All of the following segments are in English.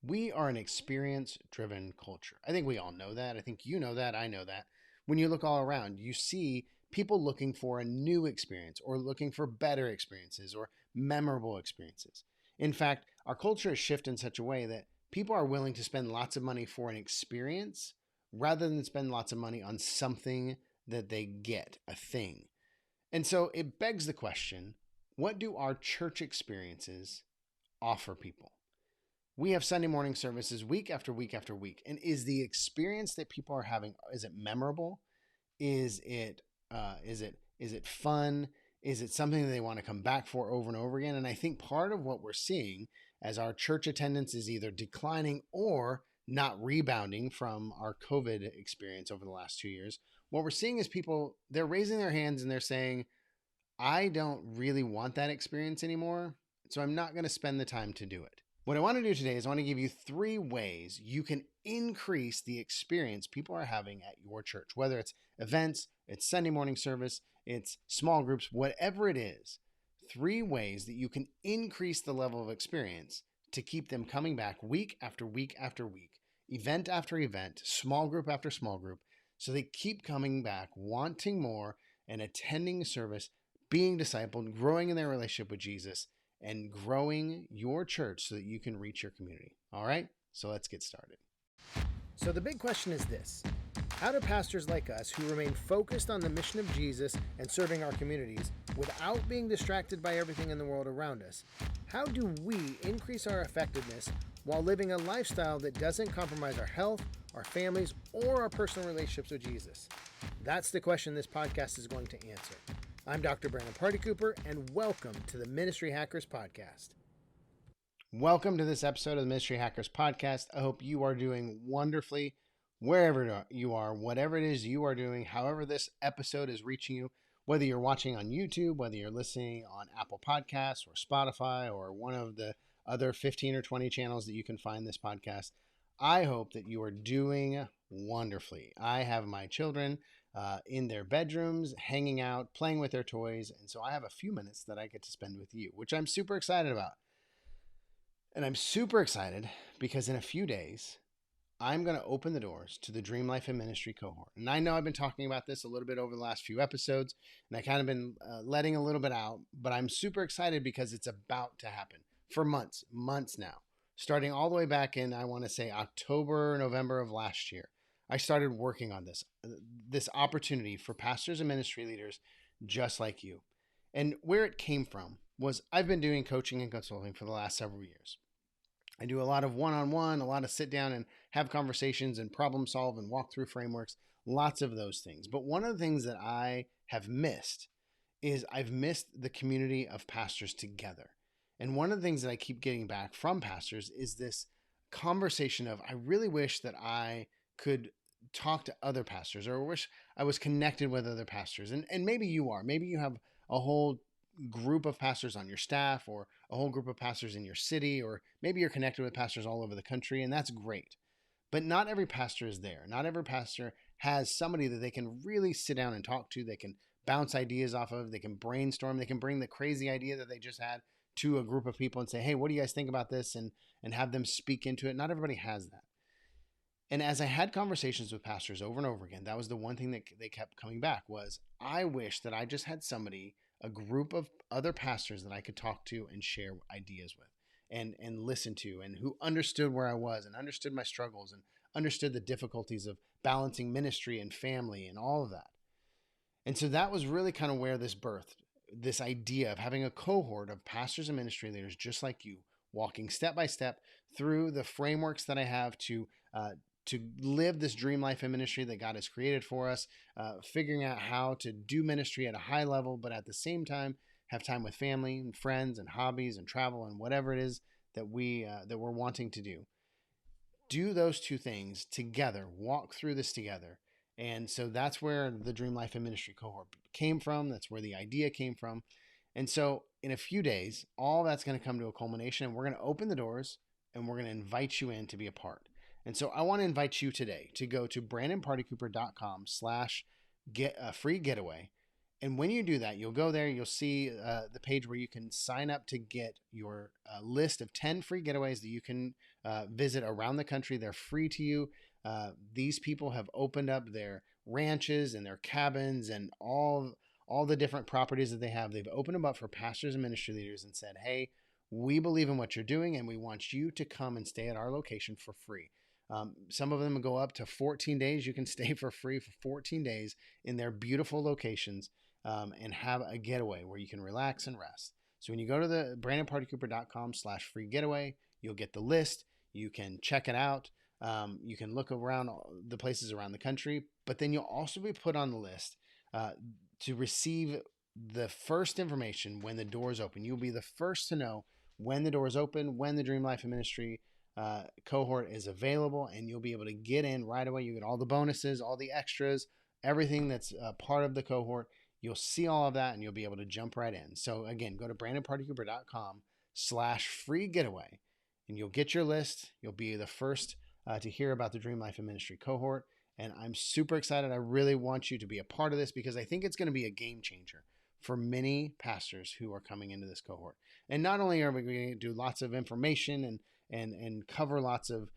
We are an experience-driven culture. I think we all know that. I think you know that. I know that. When you look all around, you see people looking for a new experience or looking for better experiences or memorable experiences. In fact, our culture has shifted in such a way that people are willing to spend lots of money for an experience rather than spend lots of money on something that they get, a thing. And so it begs the question, what do our church experiences offer people? We have Sunday morning services week after week after week. And is the experience that people are having, is it memorable? Is it fun? Is it something that they want to come back for over and over again? And I think part of what we're seeing as our church attendance is either declining or not rebounding from our COVID experience over the last 2 years, what we're seeing is people, they're raising their hands and they're saying, I don't really want that experience anymore, so I'm not going to spend the time to do it. What I want to do today is I want to give you 3 ways you can increase the experience people are having at your church, whether it's events, it's Sunday morning service, it's small groups, whatever it is. 3 ways that you can increase the level of experience to keep them coming back week after week after week, event after event, small group after small group, so they keep coming back, wanting more and attending service, being discipled, growing in their relationship with Jesus, and growing your church so that you can reach your community. All right, so let's get started. So the big question is this: how do pastors like us who remain focused on the mission of Jesus and serving our communities without being distracted by everything in the world around us, how do we increase our effectiveness while living a lifestyle that doesn't compromise our health, our families, or our personal relationships with Jesus? That's the question this podcast is going to answer. I'm Dr. Brandon Party Cooper, and welcome to the Ministry Hackers Podcast. Welcome to this episode of the Ministry Hackers Podcast. I hope you are doing wonderfully wherever you are, whatever it is you are doing, however this episode is reaching you, whether you're watching on YouTube, whether you're listening on Apple Podcasts or Spotify or one of the other 15 or 20 channels that you can find this podcast. I hope that you are doing wonderfully. I have my children in their bedrooms, hanging out, playing with their toys. And so I have a few minutes that I get to spend with you, which I'm super excited about. And I'm super excited because in a few days, I'm going to open the doors to the Dream Life and Ministry cohort. And I know I've been talking about this a little bit over the last few episodes, and I kind of been letting a little bit out, but I'm super excited because it's about to happen for months now, starting all the way back in, I want to say October, November of last year. I started working on this opportunity for pastors and ministry leaders just like you. And where it came from was I've been doing coaching and consulting for the last several years. I do a lot of one-on-one, a lot of sit down and have conversations and problem solve and walk through frameworks, lots of those things. But one of the things that I have missed is I've missed the community of pastors together. And one of the things that I keep getting back from pastors is this conversation of, I really wish that I could talk to other pastors, or wish I was connected with other pastors. And maybe you are. Maybe you have a whole group of pastors on your staff, or a whole group of pastors in your city, or maybe you're connected with pastors all over the country, and that's great. But not every pastor is there. Not every pastor has somebody that they can really sit down and talk to. They can bounce ideas off of. They can brainstorm. They can bring the crazy idea that they just had to a group of people and say, hey, what do you guys think about this? And have them speak into it. Not everybody has that. And as I had conversations with pastors over and over again, that was the one thing that they kept coming back was, I wish that I just had somebody, a group of other pastors that I could talk to and share ideas with and listen to, and who understood where I was and understood my struggles and understood the difficulties of balancing ministry and family and all of that. And so that was really kind of where this birthed, this idea of having a cohort of pastors and ministry leaders just like you, walking step by step through the frameworks that I have to live this dream life and ministry that God has created for us, figuring out how to do ministry at a high level, but at the same time, have time with family and friends and hobbies and travel and whatever it is that we're wanting to do. Do those two things together, walk through this together. And so that's where the Dream Life and Ministry cohort came from. That's where the idea came from. And so in a few days, all that's going to come to a culmination, and we're going to open the doors and we're going to invite you in to be a part. And so I want to invite you today to go to brandonpartycooper.com/get a free getaway And when you do that, you'll go there, you'll see the page where you can sign up to get your list of 10 free getaways that you can visit around the country. They're free to you. These people have opened up their ranches and their cabins and all the different properties that they have. They've opened them up for pastors and ministry leaders and said, hey, we believe in what you're doing and we want you to come and stay at our location for free. Some of them go up to 14 days. You can stay for free for 14 days in their beautiful locations and have a getaway where you can relax and rest. So when you go to the brandonpartycooper.com/free getaway, you'll get the list. You can check it out. You can look around the places around the country, but then you'll also be put on the list to receive the first information when the doors open. You'll be the first to know when the doors open, when the Dream Life and Ministry cohort is available, and you'll be able to get in right away. You get all the bonuses, all the extras, everything that's part of the cohort. You'll see all of that and you'll be able to jump right in. So again, go to brandonpartycooper.com/free getaway and you'll get your list. You'll be the first to hear about the Dream Life and Ministry cohort. And I'm super excited. I really want you to be a part of this because I think it's going to be a game changer for many pastors who are coming into this cohort. And not only are we going to do lots of information and cover lots of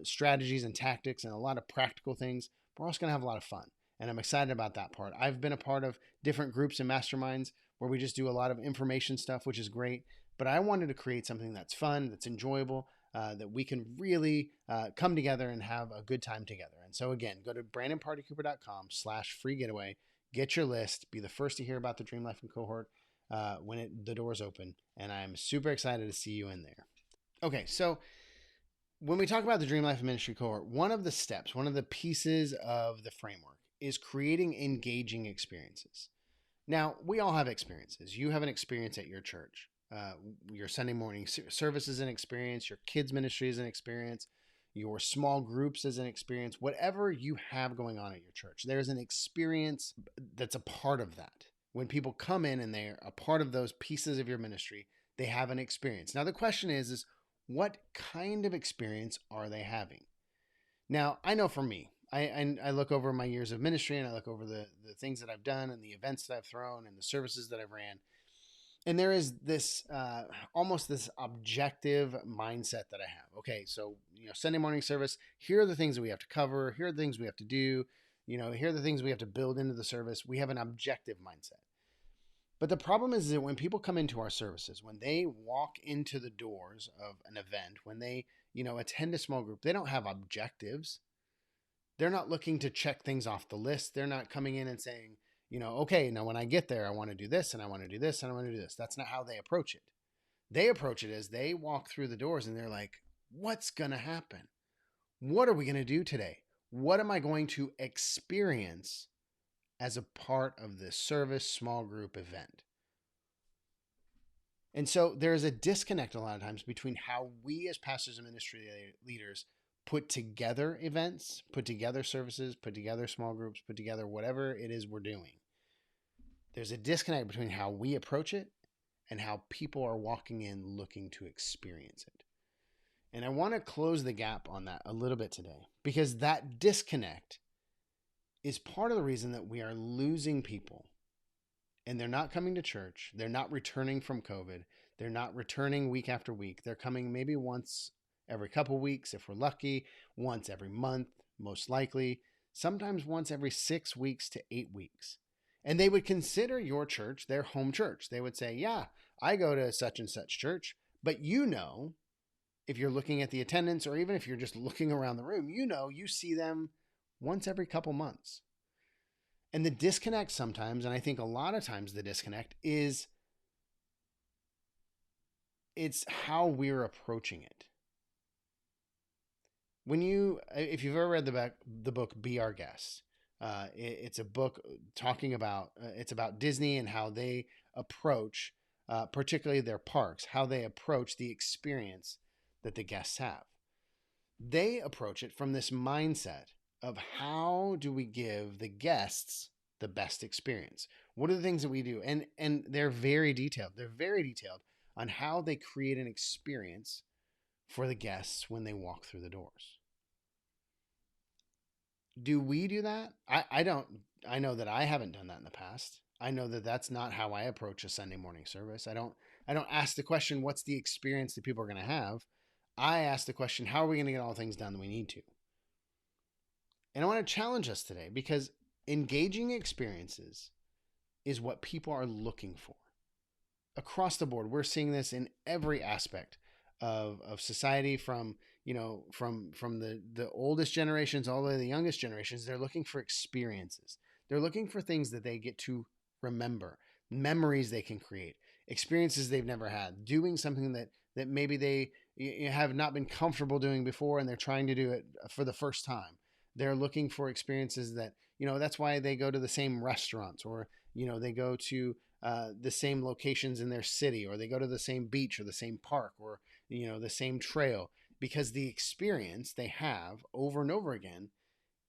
strategies and tactics and a lot of practical things, but we're also going to have a lot of fun. And I'm excited about that part. I've been a part of different groups and masterminds where we just do a lot of information stuff, which is great. But I wanted to create something that's fun, that's enjoyable, that we can really come together and have a good time together. And so again, go to brandonpartycooper.com/free getaway, get your list, be the first to hear about the Dream Life and cohort when the doors open. And I'm super excited to see you in there. Okay, so when we talk about the Dream Life and Ministry cohort, one of the steps, one of the pieces of the framework is creating engaging experiences. Now, we all have experiences. You have an experience at your church. Your Sunday morning service is an experience. Your kids' ministry is an experience. Your small groups is an experience. Whatever you have going on at your church, there's an experience that's a part of that. When people come in and they're a part of those pieces of your ministry, they have an experience. Now, the question is what kind of experience are they having? Now, I know for me, I look over my years of ministry and I look over the things that I've done and the events that I've thrown and the services that I've ran. And there is this almost this objective mindset that I have. Okay, so Sunday morning service, here are the things that we have to cover. Here are the things we have to do. Here are the things we have to build into the service. We have an objective mindset. But the problem is that when people come into our services, when they walk into the doors of an event, when they attend a small group, they don't have objectives. They're not looking to check things off the list. They're not coming in and saying, okay, now when I get there, I want to do this and I want to do this and I want to do this. That's not how they approach it. They approach it as they walk through the doors and they're like, what's going to happen? What are we going to do today? What am I going to experience as a part of this service, small group event? And so there's a disconnect a lot of times between how we as pastors and ministry leaders put together events, put together services, put together small groups, put together whatever it is we're doing. There's a disconnect between how we approach it and how people are walking in looking to experience it. And I want to close the gap on that a little bit today because that disconnect is part of the reason that we are losing people and they're not coming to church. They're not returning from COVID. They're not returning week after week. They're coming maybe once every couple weeks, if we're lucky, once every month, most likely, sometimes once every 6 weeks to 8 weeks. And they would consider your church their home church. They would say, yeah, I go to such and such church, but if you're looking at the attendance or even if you're just looking around the room, you see them once every couple months. And the disconnect sometimes, and I think a lot of times the disconnect is it's how we're approaching it. If you've ever read the book Be Our Guest, it's a book talking about, it's about Disney and how they approach, particularly their parks, how they approach the experience that the guests have. They approach it from this mindset of how do we give the guests the best experience? What are the things that we do? And they're very detailed. They're very detailed on how they create an experience for the guests when they walk through the doors. Do we do that? I don't. I know that I haven't done that in the past. I know that that's not how I approach a Sunday morning service. I don't ask the question, what's the experience that people are going to have? I ask the question, how are we going to get all the things done that we need to? And I want to challenge us today because engaging experiences is what people are looking for. Across the board, we're seeing this in every aspect of society, from the oldest generations all the way to the youngest generations. They're looking for experiences. They're looking for things that they get to remember, memories they can create, experiences they've never had, doing something that maybe they have not been comfortable doing before and they're trying to do it for the first time. They're looking for experiences that, that's why they go to the same restaurants, or they go to the same locations in their city, or they go to the same beach or the same park, or the same trail, because the experience they have over and over again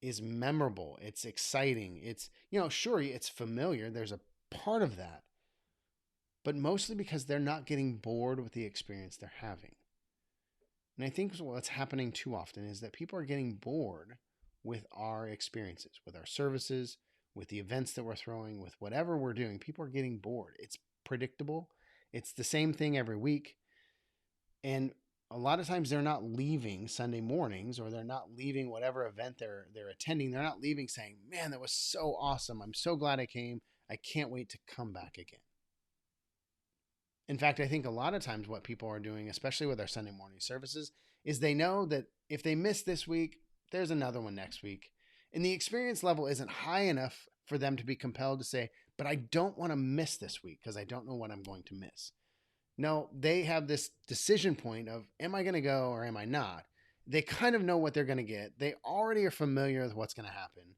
is memorable. It's exciting. It's, sure, it's familiar. There's a part of that, but mostly because they're not getting bored with the experience they're having. And I think what's happening too often is that people are getting bored with our experiences, with our services, with the events that we're throwing, with whatever we're doing. People are getting bored. It's predictable. It's the same thing every week. And a lot of times they're not leaving Sunday mornings, or they're not leaving whatever event they're attending. They're not leaving saying, "Man, that was so awesome. I'm so glad I came. I can't wait to come back again." In fact, I think a lot of times what people are doing, especially with our Sunday morning services, is they know that if they miss this week, there's another one next week. And the experience level isn't high enough for them to be compelled to say, "But I don't want to miss this week because I don't know what I'm going to miss." No, they have this decision point of, am I going to go or am I not? They kind of know what they're going to get. They already are familiar with what's going to happen.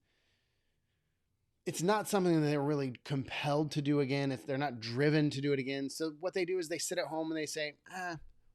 It's not something that they're really compelled to do again. They're not driven to do it again. So what they do is they sit at home and they say,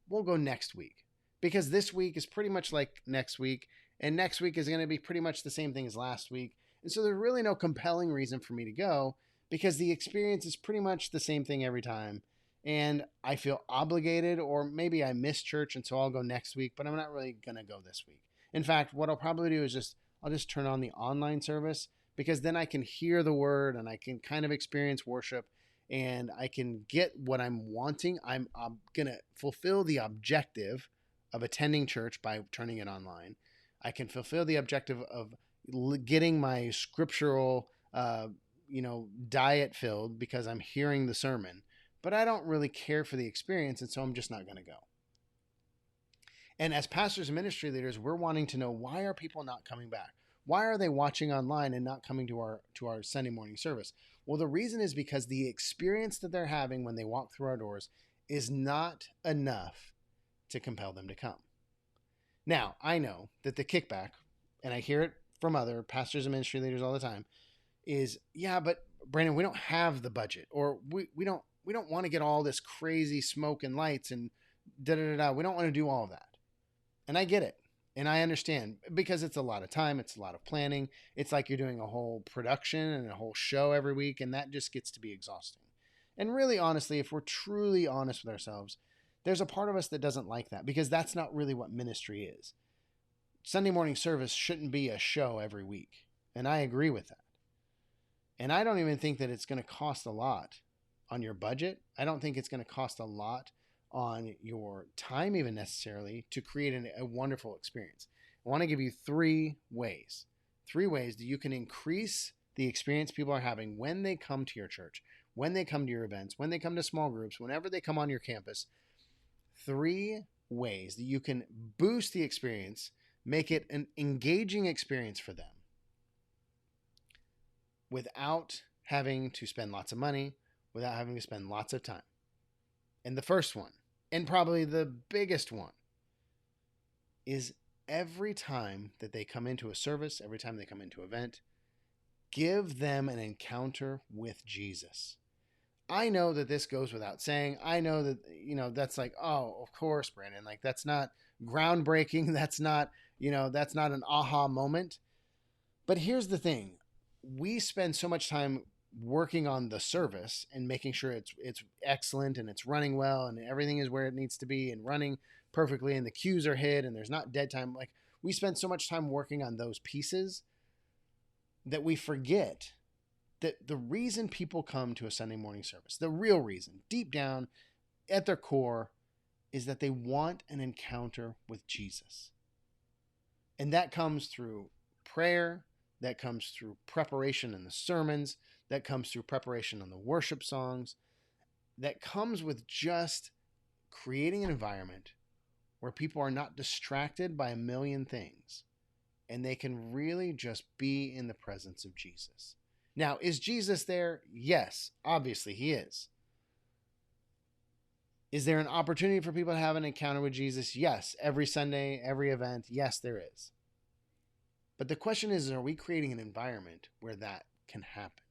we'll go next week, because this week is pretty much like next week, and next week is going to be pretty much the same thing as last week. And so there's really no compelling reason for me to go, because the experience is pretty much the same thing every time. And I feel obligated, or maybe I miss church, and so I'll go next week, but I'm not really going to go this week. In fact, what I'll probably do is I'll just turn on the online service, because then I can hear the word and I can kind of experience worship, and I can get what I'm wanting. I'm going to fulfill the objective of attending church by turning it online. I can fulfill the objective of getting my scriptural, diet filled, because I'm hearing the sermon, but I don't really care for the experience, and so I'm just not going to go. And as pastors and ministry leaders, we're wanting to know, why are people not coming back? Why are they watching online and not coming to our Sunday morning service? Well, the reason is because the experience that they're having when they walk through our doors is not enough to compel them to come. Now, I know that the kickback, and I hear it from other pastors and ministry leaders all the time, is, yeah, but Brandon, we don't have the budget, or we don't want to get all this crazy smoke and lights and da-da-da-da. We don't want to do all of that. And I get it. And I understand, because it's a lot of time. It's a lot of planning. It's like you're doing a whole production and a whole show every week, and that just gets to be exhausting. And really, honestly, if we're truly honest with ourselves, there's a part of us that doesn't like that, because that's not really what ministry is. Sunday morning service shouldn't be a show every week. And I agree with that. And I don't even think that it's going to cost a lot on your budget. I don't think it's going to cost a lot on your time, even necessarily, to create a wonderful experience. I want to give you three ways that you can increase the experience people are having when they come to your church, when they come to your events, when they come to small groups, whenever they come on your campus. 3 ways that you can boost the experience, make it an engaging experience for them, without having to spend lots of money, without having to spend lots of time. And the first one, and probably the biggest one, is every time that they come into a service, every time they come into an event, give them an encounter with Jesus. I know that this goes without saying. I know that, that's like, oh, of course, Brandon, like that's not groundbreaking. That's not an aha moment. But here's the thing. We spend so much time working on the service and making sure it's excellent and it's running well and everything is where it needs to be and running perfectly and the cues are hit and there's not dead time. Like, we spend so much time working on those pieces that we forget that the reason people come to a Sunday morning service, the real reason, deep down at their core, is that they want an encounter with Jesus. And that comes through prayer, that comes through preparation in the sermons, that comes through preparation on the worship songs, that comes with just creating an environment where people are not distracted by a million things and they can really just be in the presence of Jesus. Now, is Jesus there? Yes, obviously he is. Is there an opportunity for people to have an encounter with Jesus? Yes, every Sunday, every event, yes, there is. But the question is, are we creating an environment where that can happen?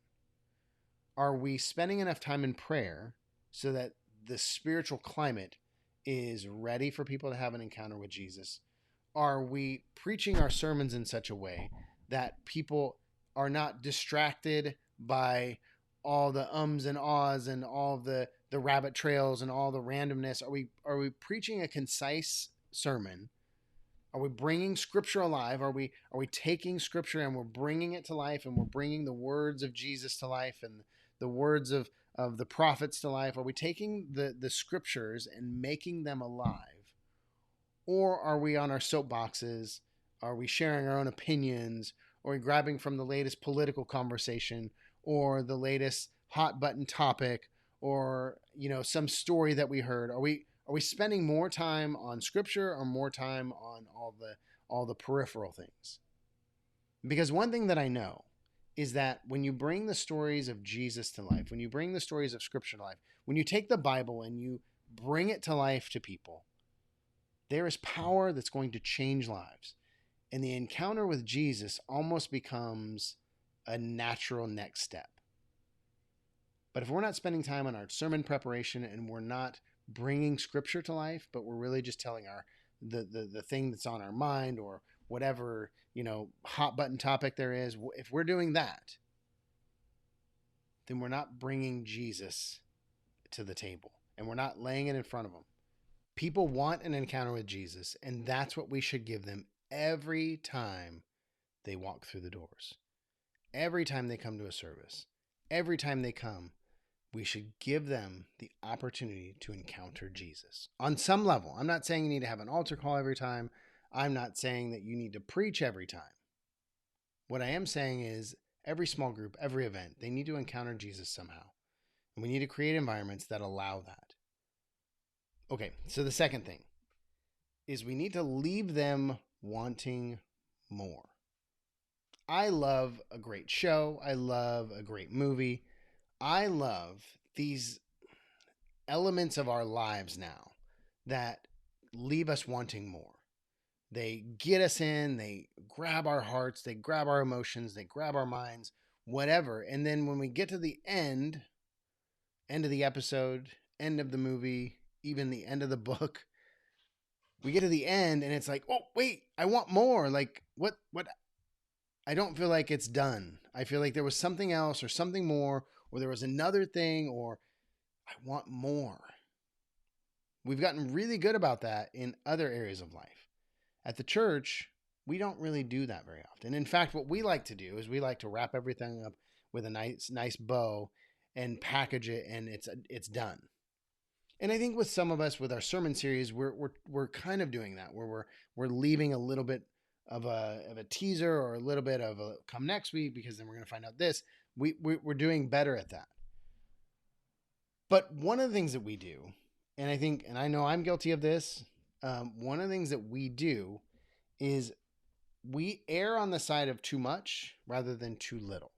Are we spending enough time in prayer so that the spiritual climate is ready for people to have an encounter with Jesus? Are we preaching our sermons in such a way that people are not distracted by all the ums and ahs and all the rabbit trails and all the randomness? Are we preaching a concise sermon? Are we bringing Scripture alive? Are we taking Scripture and we're bringing it to life, and we're bringing the words of Jesus to life and the words of the prophets to life? Are we taking the Scriptures and making them alive? Or are we on our soapboxes? Are we sharing our own opinions? Or are we grabbing from the latest political conversation or the latest hot button topic, or some story that we heard? Are we spending more time on Scripture or more time on all the peripheral things? Because one thing that I know is that when you bring the stories of Jesus to life, when you bring the stories of Scripture to life, when you take the Bible and you bring it to life to people, there is power that's going to change lives. And the encounter with Jesus almost becomes a natural next step. But if we're not spending time on our sermon preparation and we're not bringing Scripture to life, but we're really just telling the thing that's on our mind, or whatever hot button topic there is, if we're doing that, then we're not bringing Jesus to the table and we're not laying it in front of them. People want an encounter with Jesus, and that's what we should give them every time they walk through the doors. Every time they come to a service, every time they come, we should give them the opportunity to encounter Jesus on some level. I'm not saying you need to have an altar call every time. I'm not saying that you need to preach every time. What I am saying is every small group, every event, they need to encounter Jesus somehow. And we need to create environments that allow that. Okay, so the second thing is we need to leave them wanting more. I love a great show. I love a great movie. I love these elements of our lives now that leave us wanting more. They get us in, they grab our hearts, they grab our emotions, they grab our minds, whatever. And then when we get to the end of the episode, end of the movie, even the end of the book, we get to the end and it's like, oh, wait, I want more. Like, what? I don't feel like it's done. I feel like there was something else or something more, or there was another thing, or I want more. We've gotten really good about that in other areas of life. At the church, we don't really do that very often. In fact, what we like to do is we like to wrap everything up with a nice bow and package it, and it's done. And I think with some of us, with our sermon series, we're kind of doing that, where we're leaving a little bit of a teaser or a little bit of a come next week, because then we're going to find out this. We're doing better at that. But one of the things that we do, and I know I'm guilty of this, one of the things that we do is we err on the side of too much rather than too little.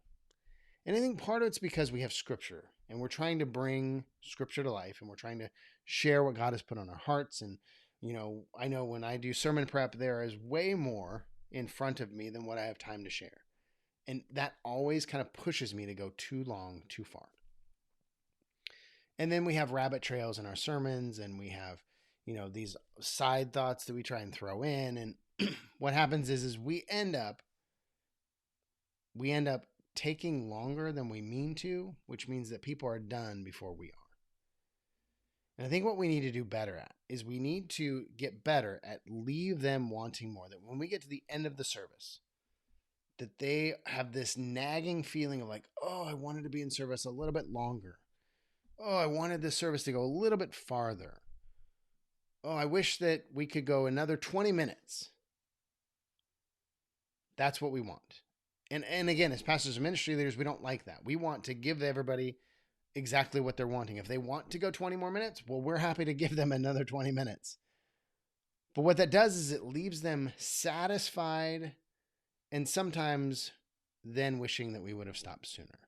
And I think part of it's because we have Scripture and we're trying to bring Scripture to life, and we're trying to share what God has put on our hearts. And, I know when I do sermon prep, there is way more in front of me than what I have time to share. And that always kind of pushes me to go too long, too far. And then we have rabbit trails in our sermons, and we have, these side thoughts that we try and throw in. And what happens is we end up taking longer than we mean to, which means that people are done before we are. And I think what we need to do better at is we need to get better at leave them wanting more. That when we get to the end of the service, that they have this nagging feeling of like, oh, I wanted to be in service a little bit longer. Oh, I wanted this service to go a little bit farther. Oh, I wish that we could go another 20 minutes. That's what we want. And again, as pastors and ministry leaders, we don't like that. We want to give everybody exactly what they're wanting. If they want to go 20 more minutes, well, we're happy to give them another 20 minutes. But what that does is it leaves them satisfied and sometimes then wishing that we would have stopped sooner.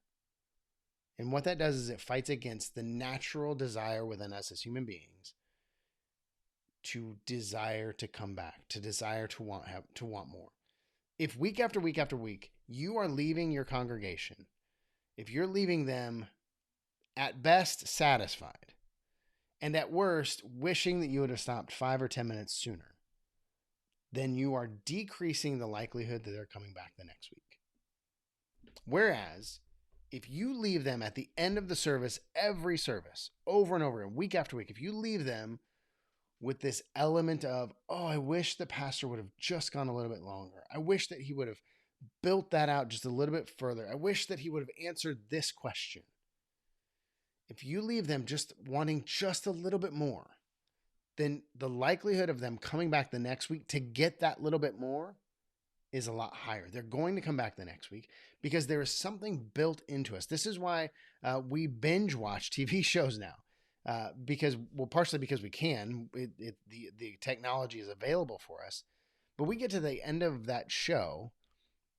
And what that does is it fights against the natural desire within us as human beings to desire to come back, to desire to want more. If week after week after week, you are leaving your congregation, if you're leaving them at best satisfied, and at worst wishing that you would have stopped 5 or 10 minutes sooner, then you are decreasing the likelihood that they're coming back the next week. Whereas, if you leave them at the end of the service, every service, over and over, week after week, if you leave them with this element of, oh, I wish the pastor would have just gone a little bit longer. I wish that he would have built that out just a little bit further. I wish that he would have answered this question. If you leave them just wanting just a little bit more, then the likelihood of them coming back the next week to get that little bit more is a lot higher. They're going to come back the next week because there is something built into us. This is why we binge watch TV shows now. Partially because we can. The technology is available for us. But we get to the end of that show,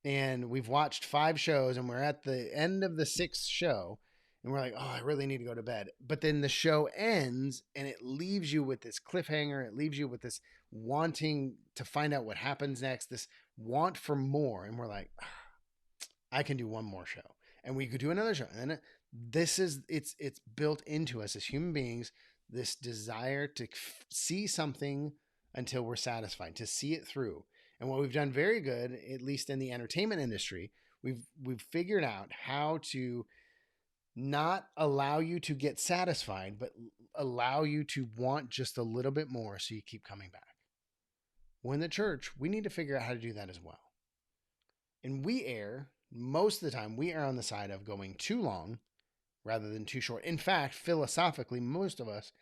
and we've watched 5 shows, and we're at the end of the 6th show, and we're like, oh, I really need to go to bed. But then the show ends, and it leaves you with this cliffhanger. It leaves you with this wanting to find out what happens next, this want for more. And we're like, I can do one more show. And we could do another show. And then it's built into us as human beings, this desire to see something until we're satisfied, to see it through. And what we've done very good, at least in the entertainment industry, we've figured out how to not allow you to get satisfied, but allow you to want just a little bit more so you keep coming back. Well, in the church, we need to figure out how to do that as well. And most of the time, we err on the side of going too long rather than too short. In fact, philosophically, most of us,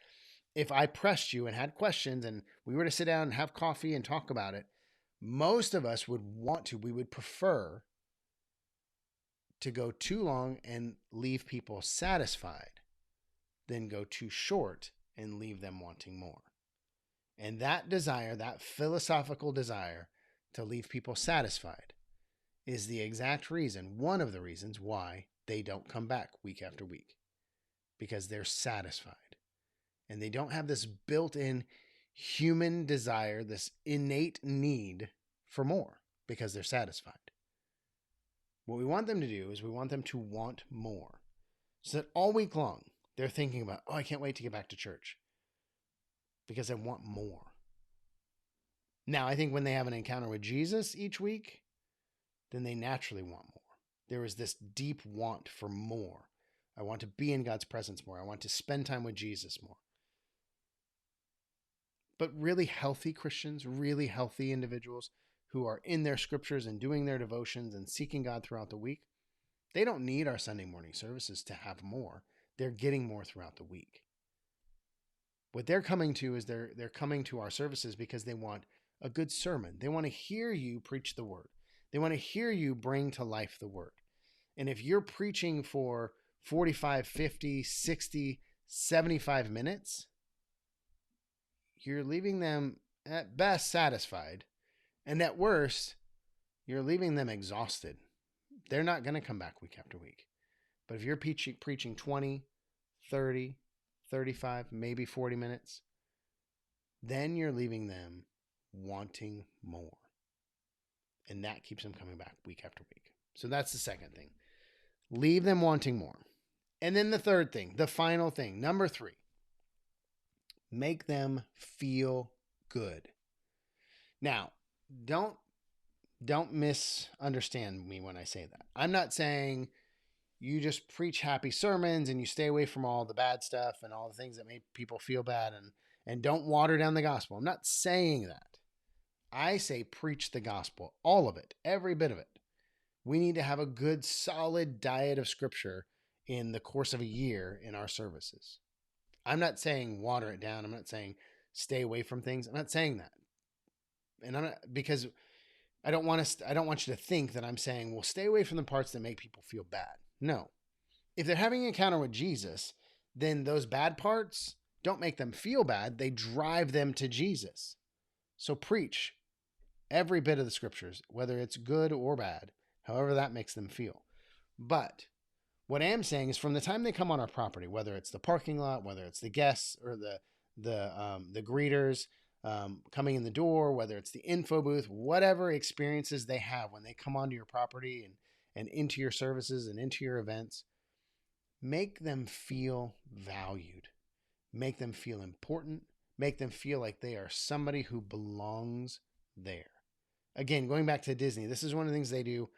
if I pressed you and had questions and we were to sit down and have coffee and talk about it, most of us would we would prefer to go too long and leave people satisfied than go too short and leave them wanting more. And that desire, that philosophical desire to leave people satisfied, is the exact reason, one of the reasons why they don't come back week after week. Because they're satisfied. And they don't have this built-in human desire, this innate need for more, because they're satisfied. What we want them to do is we want them to want more. So that all week long, they're thinking about, oh, I can't wait to get back to church because I want more. Now, I think when they have an encounter with Jesus each week, then they naturally want more. There is this deep want for more. I want to be in God's presence more. I want to spend time with Jesus more. But really healthy Christians, really healthy individuals who are in their scriptures and doing their devotions and seeking God throughout the week, they don't need our Sunday morning services to have more. They're getting more throughout the week. What they're coming to is they're coming to our services because they want a good sermon. They want to hear you preach the word. They want to hear you bring to life the word. And if you're preaching for 45, 50, 60, 75 minutes, you're leaving them at best satisfied. And at worst, you're leaving them exhausted. They're not going to come back week after week. But if you're preaching 20, 30, 35, maybe 40 minutes, then you're leaving them wanting more. And that keeps them coming back week after week. So that's the second thing. Leave them wanting more. And then the third thing, the final thing, number 3, make them feel good. Now, don't misunderstand me when I say that. I'm not saying you just preach happy sermons and you stay away from all the bad stuff and all the things that make people feel bad and don't water down the gospel. I'm not saying that. I say preach the gospel, all of it, every bit of it. We need to have a good, solid diet of scripture in the course of a year in our services. I'm not saying water it down. I'm not saying stay away from things. I'm not saying that. And I'm not, because I don't want you to think that I'm saying, well, stay away from the parts that make people feel bad. No. If they're having an encounter with Jesus, then those bad parts don't make them feel bad. They drive them to Jesus. So preach every bit of the scriptures, whether it's good or bad, however that makes them feel. But what I am saying is, from the time they come on our property, whether it's the parking lot, whether it's the guests or the greeters coming in the door, whether it's the info booth, whatever experiences they have when they come onto your property and into your services and into your events, make them feel valued, make them feel important, make them feel like they are somebody who belongs there. Again, going back to Disney, this is one of the things they do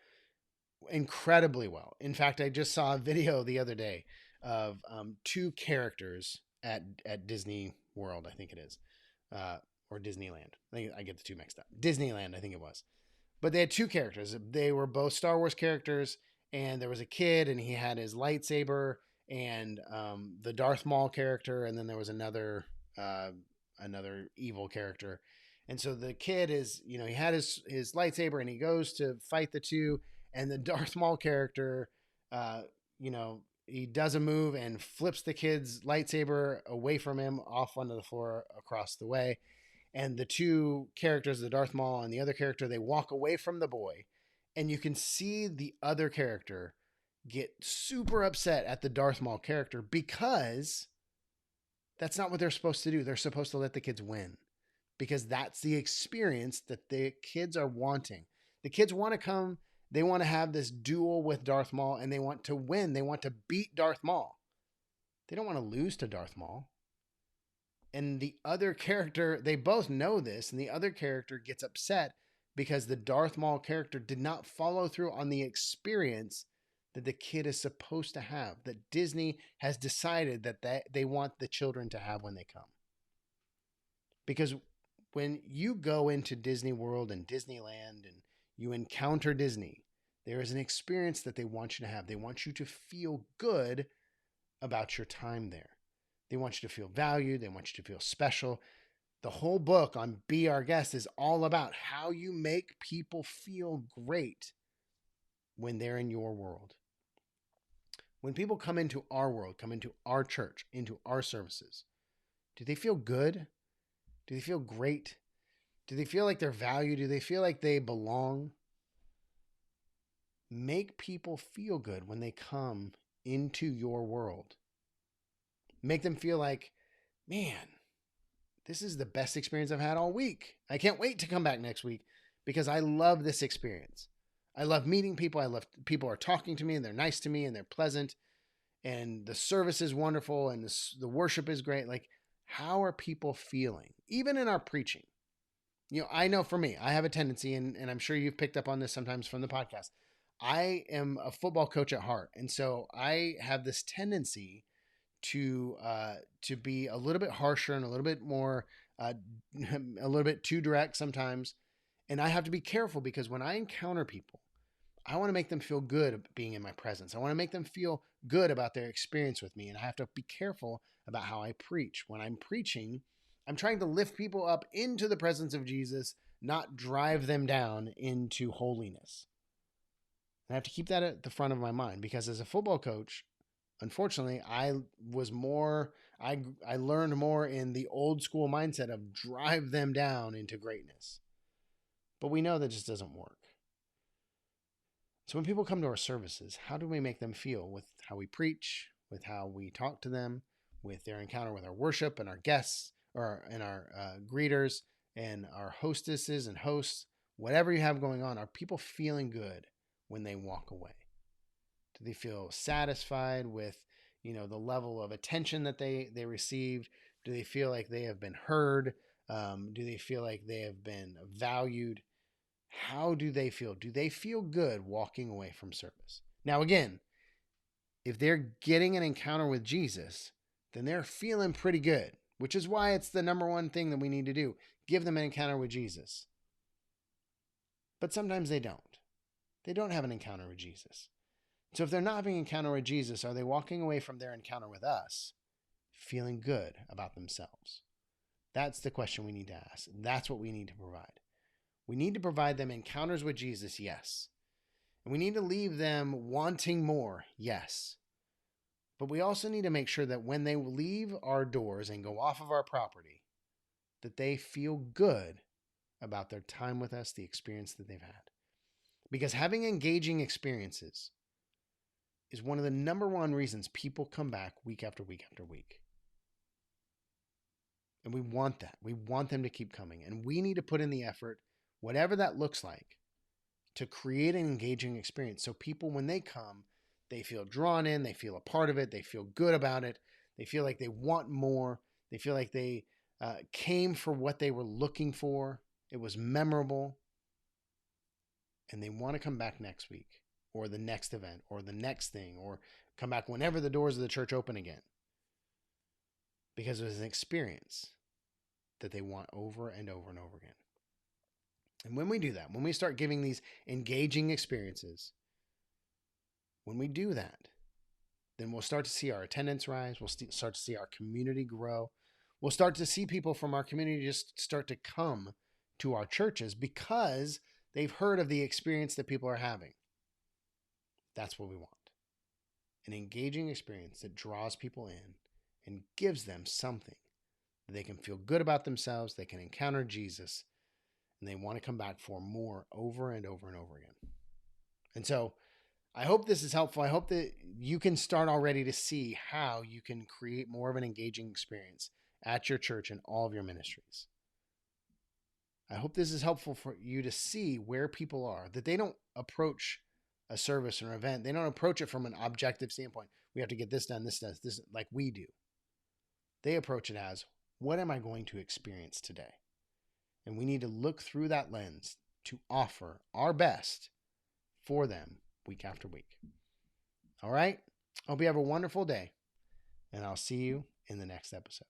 incredibly well. In fact, I just saw a video the other day of two characters at Disney World, I think it is, or Disneyland. I get the two mixed up. Disneyland, I think it was. But they had two characters. They were both Star Wars characters, and there was a kid, and he had his lightsaber, and the Darth Maul character, and then there was another evil character. And so the kid is, he had his lightsaber, and he goes to fight the two, and the Darth Maul character, he does a move and flips the kid's lightsaber away from him off onto the floor across the way. And the two characters, the Darth Maul and the other character, they walk away from the boy. And you can see the other character get super upset at the Darth Maul character because that's not what they're supposed to do. They're supposed to let the kids win because that's the experience that the kids are wanting. The kids want to come. They want to have this duel with Darth Maul, and they want to win. They want to beat Darth Maul. They don't want to lose to Darth Maul. And the other character, they both know this, and the other character gets upset because the Darth Maul character did not follow through on the experience that the kid is supposed to have, that Disney has decided that they want the children to have when they come. Because when you go into Disney World and Disneyland and you encounter Disney, there is an experience that they want you to have. They want you to feel good about your time there. They want you to feel valued. They want you to feel special. The whole book on Be Our Guest is all about how you make people feel great when they're in your world. When people come into our world, come into our church, into our services, do they feel good? Do they feel great? Do they feel like they're valued? Do they feel like they belong? Make people feel good when they come into your world. Make them feel like, man, this is the best experience I've had all week. I can't wait to come back next week because I love this experience. I love meeting people. I love people are talking to me and they're nice to me and they're pleasant and the service is wonderful and the worship is great. Like, how are people feeling? Even in our preaching. I know for me, I have a tendency, and I'm sure you've picked up on this sometimes from the podcast. I am a football coach at heart. And so I have this tendency to be a little bit harsher and a little bit more, a little bit too direct sometimes. And I have to be careful because when I encounter people, I want to make them feel good being in my presence. I want to make them feel good about their experience with me. And I have to be careful about how I preach. When I'm preaching, I'm trying to lift people up into the presence of Jesus, not drive them down into holiness. And I have to keep that at the front of my mind because as a football coach, unfortunately, I learned more in the old school mindset of drive them down into greatness. But we know that just doesn't work. So when people come to our services, how do we make them feel with how we preach, with how we talk to them, with their encounter with our worship and our guests, and our greeters and our hostesses and hosts, whatever you have going on? Are people feeling good when they walk away? Do they feel satisfied with, the level of attention that they received? Do they feel like they have been heard? Do they feel like they have been valued? How do they feel? Do they feel good walking away from service? Now, again, if they're getting an encounter with Jesus, then they're feeling pretty good, which is why it's the number one thing that we need to do. Give them an encounter with Jesus. But sometimes they don't. they don't have an encounter with Jesus. So if they're not having an encounter with Jesus, are they walking away from their encounter with us feeling good about themselves? That's the question we need to ask. That's what we need to provide. We need to provide them encounters with Jesus, yes. And we need to leave them wanting more, yes. But we also need to make sure that when they leave our doors and go off of our property, that they feel good about their time with us, the experience that they've had. Because having engaging experiences is one of the number one reasons people come back week after week after week. And we want that. We want them to keep coming. And we need to put in the effort, whatever that looks like, to create an engaging experience. So people, when they come, they feel drawn in, they feel a part of it, they feel good about it, they feel like they want more, they feel like they came for what they were looking for, it was memorable, and they want to come back next week, or the next event, or the next thing, or come back whenever the doors of the church open again. Because it was an experience that they want over and over and over again. And when we do that, when we start giving these engaging experiences, when we do that, then we'll start to see our attendance rise. We'll start to see our community grow. We'll start to see people from our community just start to come to our churches because they've heard of the experience that people are having. That's what we want. An engaging experience that draws people in and gives them something that they can feel good about themselves, they can encounter Jesus, and they want to come back for more over and over and over again. And so I hope this is helpful. I hope that you can start already to see how you can create more of an engaging experience at your church and all of your ministries. I hope this is helpful for you to see where people are, that they don't approach a service or an event. They don't approach it from an objective standpoint. We have to get this done, this like we do. They approach it as, what am I going to experience today? And we need to look through that lens to offer our best for them week after week. All right? Hope you have a wonderful day, and I'll see you in the next episode.